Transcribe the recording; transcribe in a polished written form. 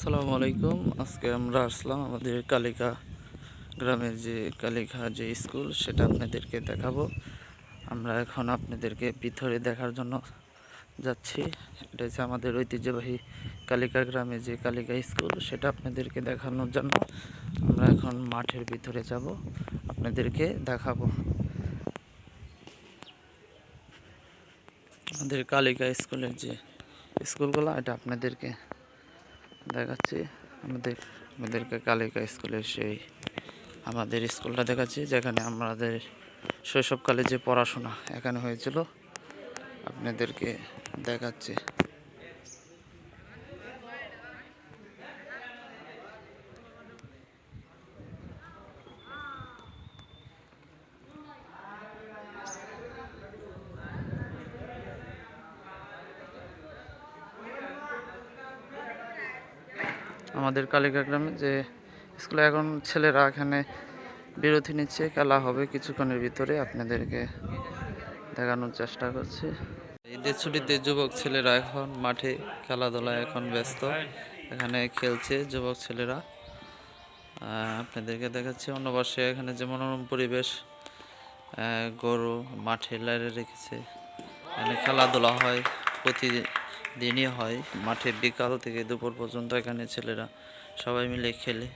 আসসালামু আলাইকুম। আজকে আমরা আসলাম আমাদের কালিকা গ্রামের যে কালিকা যে স্কুল সেটা আপনাদেরকে দেখাবো। আমরা এখন আপনাদেরকে ভিতরে দেখার জন্য যাচ্ছি। এটা হচ্ছে আমাদের ঐতিহ্যবাহী কালিকা গ্রামে যে কালিকা স্কুল সেটা আপনাদেরকে দেখানোর জন্য আমরা এখন মাঠের ভিতরে যাব, আপনাদেরকে দেখাবো আমাদের কালিকা স্কুলের যে স্কুলগুলো, এটা আপনাদেরকে দেখাচ্ছি। আমাদেরকে কালিকা স্কুলের সেই আমাদের স্কুলটা দেখাচ্ছি, যেখানে আমাদের শৈশবকালে যে পড়াশোনা এখানে হয়েছিল আপনাদেরকে দেখাচ্ছি। আমাদের কালিকা গ্রামে যে স্কুলে এখন ছেলেরা এখানে বিরতি নিচ্ছে, খেলা হবে কিছুক্ষণের ভিতরে, আপনাদেরকে দেখানোর চেষ্টা করছি। ঈদের ছুটিতে যুবক ছেলেরা এখন মাঠে খেলাধুলায় এখন ব্যস্ত, এখানে খেলছে যুবক ছেলেরা। আপনাদেরকে দেখাচ্ছি অন্য পাশে এখানে যে মনোরম পরিবেশ, গরু মাঠে লাইরে রেখেছে, এখানে খেলাধুলা হয়, প্রতিদিনই হয় মাঠে বিকাল থেকে দুপুর পর্যন্ত এখানে ছেলেরা সবাই মিলে খেলে।